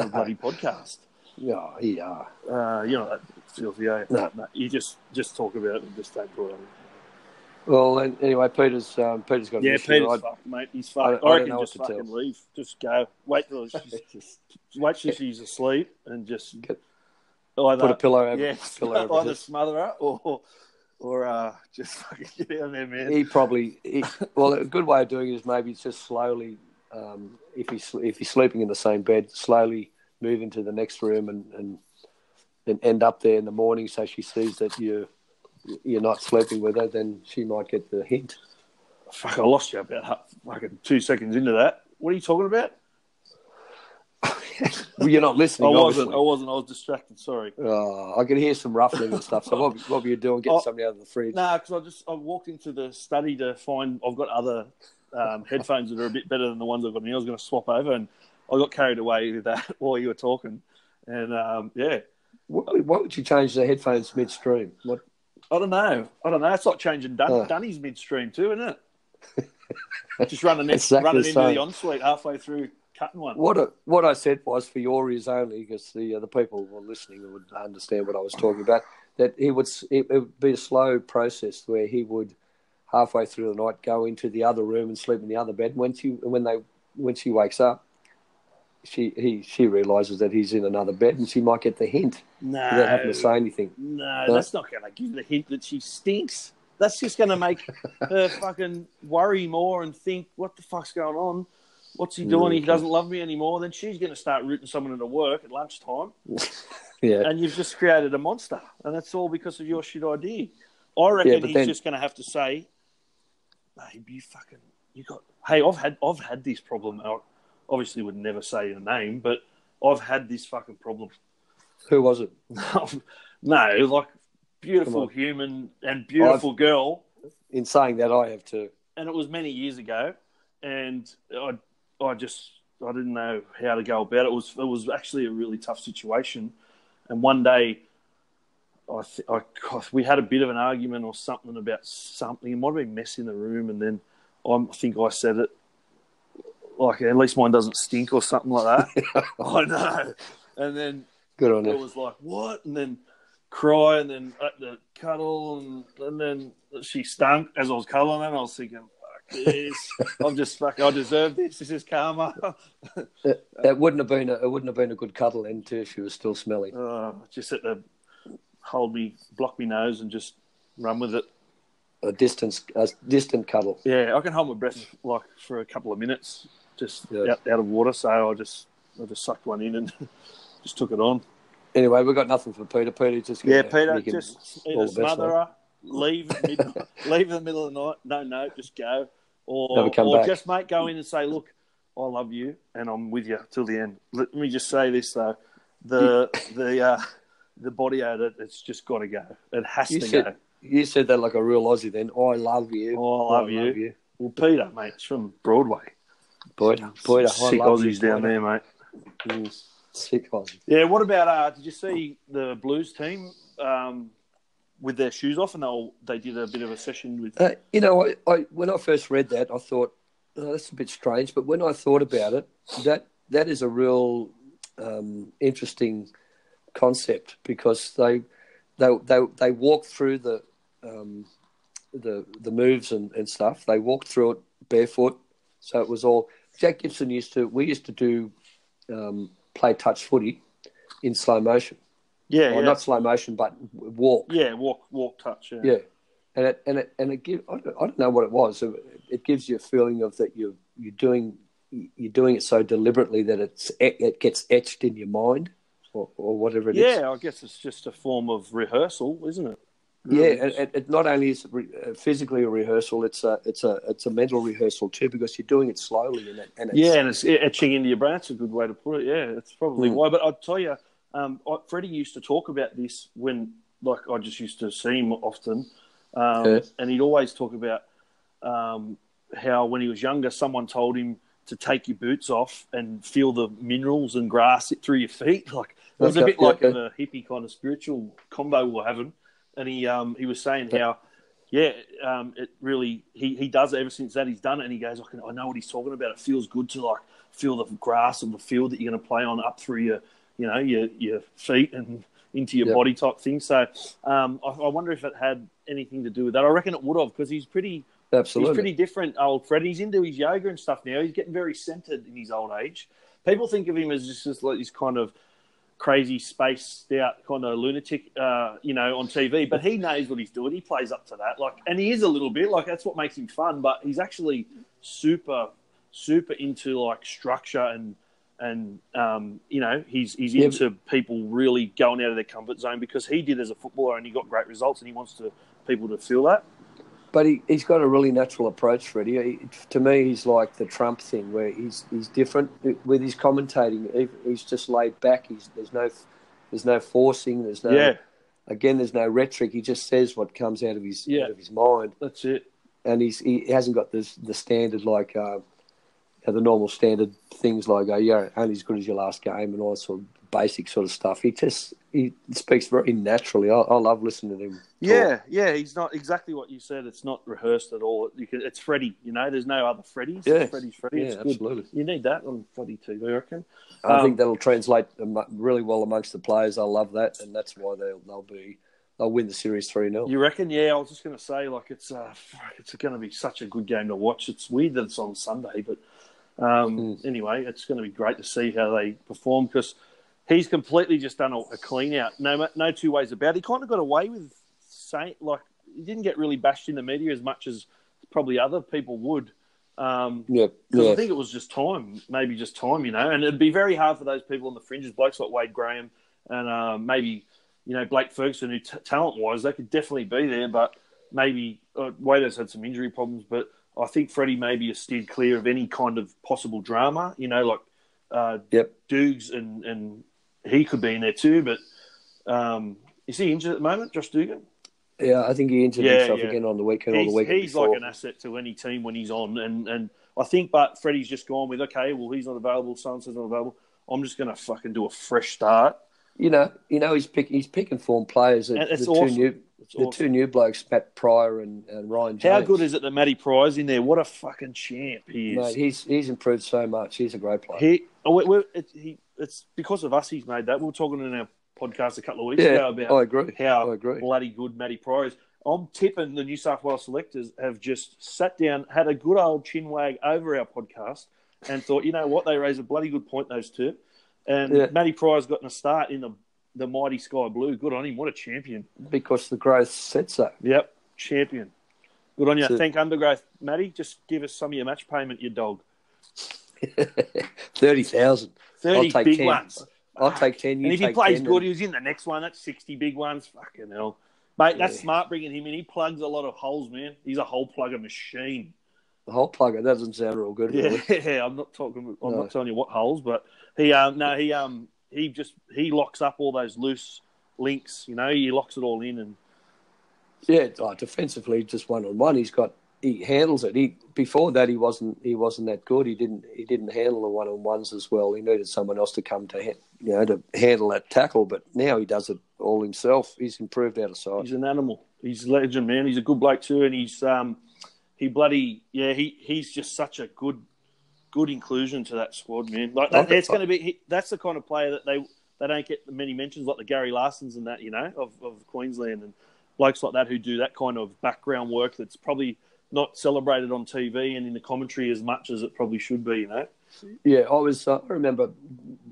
bloody podcast. Yeah, yeah. That feels No, you just talk about it and just don't put it on. Well, anyway, Peter's got an issue. Peter's fucked, mate. He's fucked. I reckon just fucking leave. Just go. Wait till she's asleep and just put a pillow over. Yeah, either smother her or just fucking get down there, man. A good way of doing it is maybe just slowly. If he's sleeping in the same bed, slowly move into the next room and end up there in the morning, so she sees that you're not sleeping with her, then she might get the hint. Fuck, I lost you about fucking 2 seconds into that. What are you talking about? Well, you're not listening. I wasn't. I was distracted. Sorry. I could hear some ruffling and stuff. So what were you doing? Getting something out of the fridge? No, because I walked into the study to find I've got other headphones that are a bit better than the ones I've got. I was going to swap over, and I got carried away with that while you were talking. And Why would you change the headphones midstream? What? I don't know. It's like changing Dunnies midstream too, isn't it? Just running into the ensuite halfway through cutting one. What I said was for your ears only, because the people who were listening would understand what I was talking about. That it would be a slow process where he would halfway through the night go into the other room and sleep in the other bed. When she wakes up, she realises that he's in another bed and she might get the hint without having to say anything. No, that's not going to give the hint that she stinks. That's just going to make her fucking worry more and think, what the fuck's going on? What's he doing? He doesn't love me anymore. Then she's going to start rooting someone into work at lunchtime. Yeah. And you've just created a monster. And that's all because of your shit idea. I reckon he's just going to have to say, babe, hey, I've had this problem. I obviously would never say a name, but I've had this fucking problem. Who was it? No, like beautiful human and beautiful girl. In saying that, I have too. And it was many years ago, and I didn't know how to go about it. It was actually a really tough situation. And one day, we had a bit of an argument or something about something. It might have been mess in the room, and then I think I said it like, at least mine doesn't stink or something like that. I know. And then good on you. It was like, what? And then cry, and then the cuddle, and then she stunk as I was cuddling her, and I was thinking, fuck this. I deserve this. This is karma. It wouldn't have been a good cuddle until she was still smelly. Just had to block me nose and just run with it. A distant cuddle. Yeah, I can hold my breath like for a couple of minutes, just out of water. So I just sucked one in and just took it on. Anyway, we've got nothing for Peter. Peter just Peter, just either smother her, leave in the middle of the night. No, just go, or just mate, go in and say, look, I love you and I'm with you till the end. Let me just say this though, the body odor, it's just got to go. It has to go. You said that like a real Aussie then. I love you. I love you. Well, Peter, mate, it's from Broadway. Peter. Sick Aussies down there, mate. Sick Aussie. Yeah, what about, did you see the Blues team with their shoes off and they did a bit of a session with... when I first read that, I thought, that's a bit strange. But when I thought about it, that is a real interesting concept, because they walk through the moves and stuff. They walked through it barefoot, so it was all. Jack Gibson used to do play touch footy in slow motion. Yeah, well, not slow motion, but walk. Yeah, walk touch. Yeah, and it gives. I don't know what it was. It gives you a feeling of that you're doing it so deliberately that it gets etched in your mind, or whatever it is. Yeah, I guess it's just a form of rehearsal, isn't it? Really? Yeah, and it not only is it physically a rehearsal, it's a mental rehearsal too, because you're doing it slowly and it's etching into your brain. That's a good way to put it. Yeah, that's probably why. But I'll tell you, Freddie used to talk about this when, like, I just used to see him often, and he'd always talk about how when he was younger, someone told him to take your boots off and feel the minerals and grass through your feet. Like, it was a bit like a hippie kind of spiritual combo we're having. And he was saying how, it really, he does it ever since that he's done it. And he goes, I know what he's talking about. It feels good to, like, feel the grass of the field that you're going to play on up through your feet and into your body type thing. So I wonder if it had anything to do with that. I reckon it would have, because he's pretty different, old Fred. He's into his yoga and stuff now. He's getting very centered in his old age. People think of him as just like this kind of crazy, spaced out kind of lunatic, on TV. But he knows what he's doing. He plays up to that. Like, and he is a little bit like, that's what makes him fun. But he's actually super, super into, like, structure and he's into people really going out of their comfort zone, because he did as a footballer and he got great results, and he wants people to feel that. But he's got a really natural approach, Freddie. To me, he's like the Trump thing, where he's different with his commentating. He's just laid back. There's no forcing. There's no rhetoric. He just says what comes out of his mind. That's it. And he hasn't got the standard, like the normal standard things like you're only as good as your last game and all that sort of basic sort of stuff. He speaks very naturally. I love listening to him talk. Yeah. He's not exactly what you said. It's not rehearsed at all. It's Freddie. There's no other Freddies. Yeah. Freddie's Freddie. Yeah, absolutely. You need that on bloody TV, I reckon. I think that'll translate really well amongst the players. I love that, and that's why they'll win the series 3-0. You reckon? Yeah, I was just going to say, like, it's going to be such a good game to watch. It's weird that it's on Sunday, but anyway, it's going to be great to see how they perform, because he's completely just done a clean out. No two ways about it. He kind of got away with saying, like, he didn't get really bashed in the media as much as probably other people would. I think it was just time, and it'd be very hard for those people on the fringes, blokes like Wade Graham and maybe, Blake Ferguson, who talent-wise, they could definitely be there, but maybe Wade has had some injury problems, but I think Freddie maybe has steered clear of any kind of possible drama, like Dukes and he could be in there too, but is he injured at the moment, Josh Dugan? Yeah, I think he injured himself again on the weekend or the weekend He's before. like an asset to any team when he's on, and I think, but Freddie's just gone with, okay, well, he's not available, so-and-so's not available, I'm just going to fucking do a fresh start. He's picking form players. Two new blokes, Matt Pryor and Ryan James. How good is it that Matty Pryor's in there? What a fucking champ he is. Mate, he's improved so much. He's a great player. It's because of us he's made that. We were talking in our podcast a couple of weeks ago about how bloody good Matty Pryor is. I'm tipping the New South Wales selectors have just sat down, had a good old chin wag over our podcast and thought, you know what, they raised a bloody good point, those two. And Matty Pryor's gotten a start in the mighty Sky Blue. Good on him. What a champion. Because the growth said so. Yep, champion. Good on you. Thank Undergrowth. Matty, just give us some of your match payment, you dog. 30,000. 30 big 10. Ones. I'll take 10. And if he plays good, he was in the next one. That's 60 big ones. Fucking hell. Mate, that's smart bringing him in. He plugs a lot of holes, man. He's a hole plugger machine. The hole plugger? That doesn't sound real good. Really. Yeah, I'm not telling you what holes, but he locks up all those loose links. He locks it all in, and defensively, just 1-on-1. He handles it. Before that, he wasn't that good. He didn't handle the 1-on-1s as well. He needed someone else to come to handle that tackle. But now he does it all himself. He's improved out of sight. He's an animal. He's a legend, man. He's a good bloke too, and he's just such a good inclusion to that squad, man. Like that, it's going to be that's the kind of player that they don't get many mentions, like the Gary Larsons and that, of Queensland and blokes like that who do that kind of background work that's probably not celebrated on TV and in the commentary as much as it probably should be, Yeah, I remember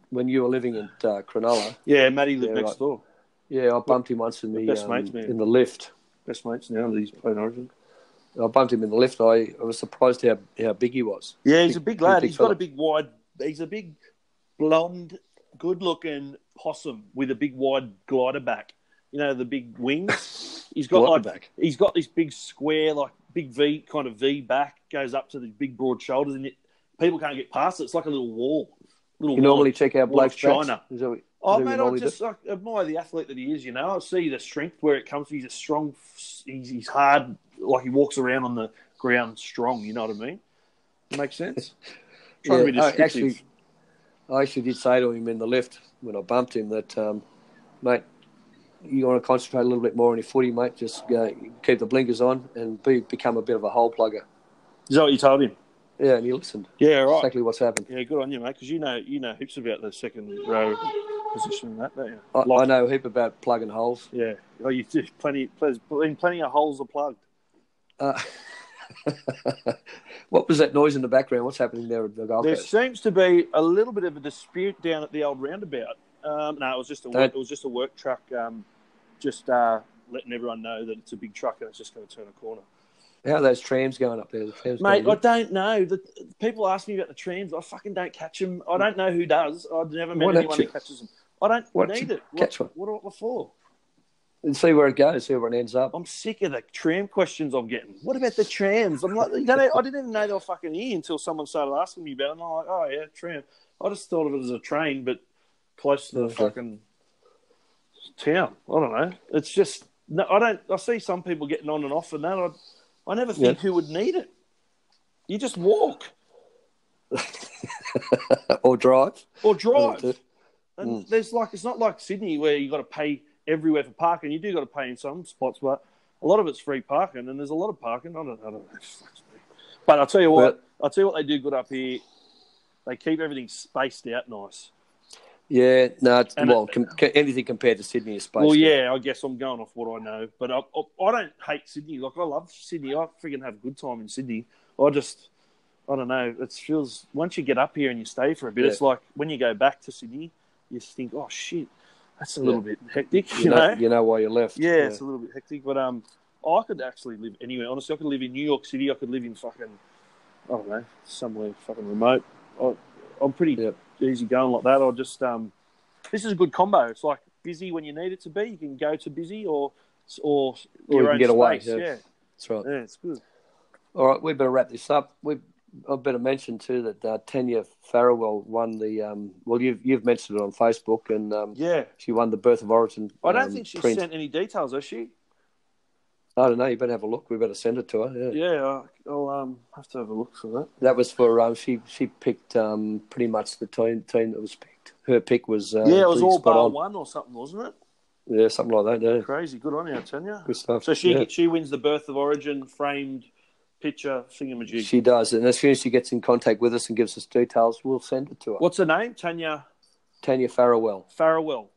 when you were living in Cronulla. Yeah, Matty lived next door. Yeah, I bumped him once in the best mates, man. in the lift. Best mates now that he's playing Origin. I bumped him in the lift. I was surprised how big he was. Yeah, he's a big lad. He's got a big wide. He's a big blonde, good-looking possum with a big wide glider back. The big wings. He's got he's got this big square, like big V kind of V back, goes up to the big broad shoulders, and people can't get past it. It's like a little wall. You normally check out Blake's China. Mate, I admire the athlete that he is. I see the strength where it comes from. He's a strong. He's hard. Like he walks around on the ground strong. You know what I mean? It makes sense. Trying to be descriptive. I actually did say to him in the lift when I bumped him that, mate, you want to concentrate a little bit more on your footy, mate. Just keep the blinkers on and become a bit of a hole plugger. Is that what you told him? Yeah, and he listened. Yeah, right. Exactly what's happened. Yeah, good on you, mate. Because you know heaps about the second row position and that, don't you? I know a heap about plugging holes. Yeah. Oh, you do plenty of holes are plugged. What was that noise in the background? What's happening there at the Gold Coast? There seems to be a little bit of a dispute down at the old roundabout. No, it was just a work truck. Letting everyone know that it's a big truck and it's just going to turn a corner. How are those trams going up there? Mate, I don't know. People ask me about the trams. I fucking don't catch them. I don't know who does. I've never met anyone who catches them. I don't need it. Catch one. What for? And see where it goes, see where it ends up. I'm sick of the tram questions I'm getting. What about the trams? I'm like, I didn't even know they were fucking here until someone started asking me about it. And I'm like, oh, yeah, tram. I just thought of it as a train, but close to the fucking town. I don't know. It's just, no, I see some people getting on and off and that. I never think who would need it. You just walk. Or drive. And there's it's not like Sydney where you got to pay everywhere for parking. You do got to pay in some spots, but a lot of it's free parking, and there's a lot of parking. I don't know. But I'll tell you what they do good up here. They keep everything spaced out nice. Yeah, no. Anything compared to Sydney is spaced. Well, yeah, I guess I'm going off what I know, but I don't hate Sydney. Like I love Sydney. I freaking have a good time in Sydney. I don't know. It feels once you get up here and you stay for a bit, it's like when you go back to Sydney, you think, oh shit. That's a little bit hectic, you know. You know why you left. Yeah, it's a little bit hectic. But I could actually live anywhere. Honestly, I could live in New York City. I could live in fucking, I don't know, somewhere fucking remote. I'm pretty easy going like that. This is a good combo. It's like busy when you need it to be. You can go to busy or your you own can get space. away. Yeah, that's right. Yeah, it's good. All right, we better wrap this up. I better mention too that Tanya Farrell won the. Well, you've mentioned it on Facebook, and she won the Birth of Origin. I don't think she sent any details, has she? I don't know. You better have a look. We better send it to her. Yeah, I'll have to have a look for that. That was for she picked pretty much the team that was picked. Her pick was it was all bar one or something, wasn't it? Yeah, something like that. Yeah, crazy. Good on you, Tanya. Good stuff. So she wins the Birth of Origin framed picture thingamajig. She does, and as soon as she gets in contact with us and gives us details, we'll send it to her. What's her name? Tanya Farrell. Farrell.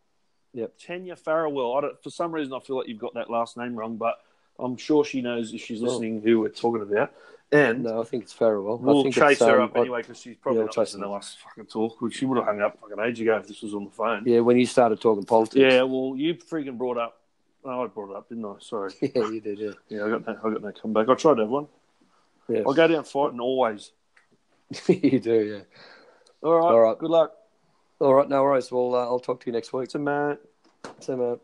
Yep. Tanya Farrell. For some reason, I feel like you've got that last name wrong, but I'm sure she knows if she's listening who we're talking about. And no, I think it's Farrell. We'll chase her up anyway because she's probably not listening to us fucking talk. She would have hung up fucking age ago if this was on the phone. Yeah, when you started talking politics. Yeah, well, you freaking brought up. Oh, I brought it up, didn't I? Sorry. Yeah, you did. Yeah. Yeah, I got no comeback. I tried to have one. Yeah. I'll go down fighting always. You do, yeah. All right. Good luck. All right, no worries. Well, I'll talk to you next week. See you, mate. See you, mate.